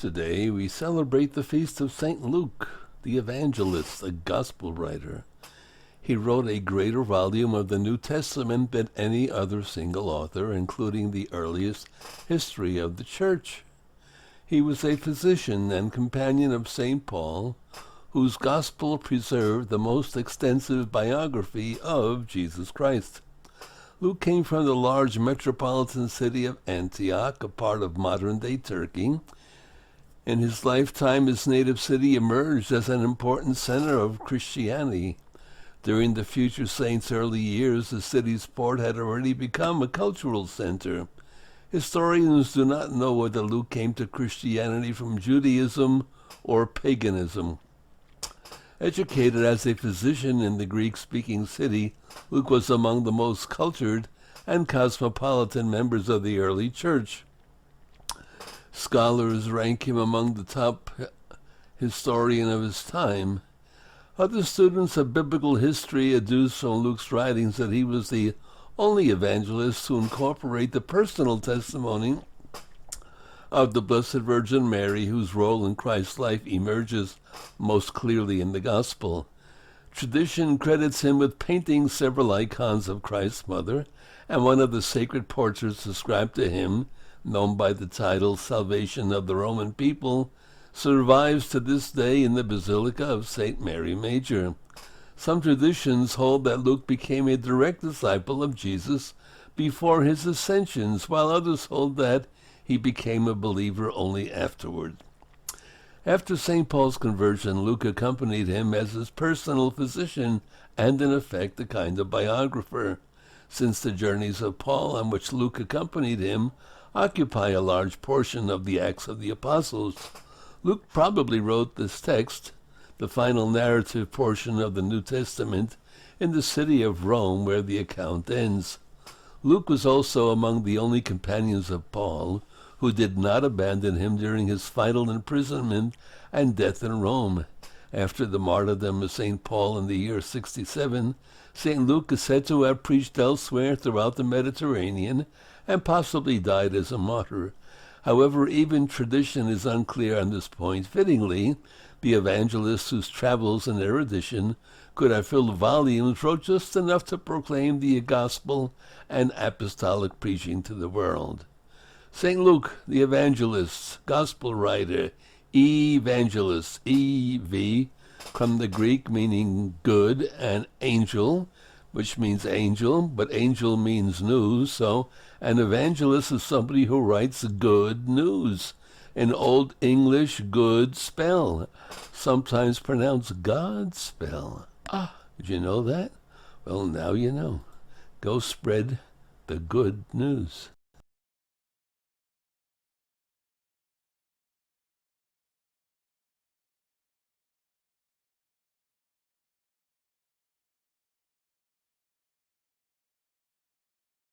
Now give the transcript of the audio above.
Today we celebrate the feast of St. Luke, the Evangelist, a gospel writer. He wrote a greater volume of the New Testament than any other single author, including the earliest history of the Church. He was a physician and companion of St. Paul, whose gospel preserved the most extensive biography of Jesus Christ. Luke came from the large metropolitan city of Antioch, a part of modern-day Turkey. In his lifetime, his native city emerged as an important center of Christianity. During the future saint's early years, the city's port had already become a cultural center. Historians do not know whether Luke came to Christianity from Judaism or paganism. Educated as a physician in the Greek-speaking city, Luke was among the most cultured and cosmopolitan members of the early church. Scholars rank him among the top historian of his time. Other students of biblical history adduce from Luke's writings that he was the only evangelist to incorporate the personal testimony of the Blessed Virgin Mary, whose role in Christ's life emerges most clearly in the Gospel. Tradition credits him with painting several icons of Christ's mother, and one of the sacred portraits ascribed to him, known by the title Salvation of the Roman People, survives to this day in the Basilica of St. Mary Major. Some traditions hold that Luke became a direct disciple of Jesus before his ascensions, while others hold that he became a believer only afterward. After St. Paul's conversion, Luke accompanied him as his personal physician and, in effect, a kind of biographer. Since the journeys of Paul, on which Luke accompanied him, occupy a large portion of the Acts of the Apostles, Luke probably wrote this text, the final narrative portion of the New Testament, in the city of Rome, where the account ends. Luke was also among the only companions of Paul who did not abandon him during his final imprisonment and death in Rome. After the martyrdom of St. Paul in the year 67, St. Luke is said to have preached elsewhere throughout the Mediterranean and possibly died as a martyr. However, even tradition is unclear on this point. Fittingly, the evangelist whose travels and erudition could have filled volumes wrote just enough to proclaim the gospel and apostolic preaching to the world. St. Luke, the evangelist, gospel writer, Evangelist, E-V, from the Greek meaning good, and angel, which means angel, but angel means news, so an evangelist is somebody who writes good news. In Old English, good spell, sometimes pronounced God spell. Did you know that? Well, now you know. Go spread the good news.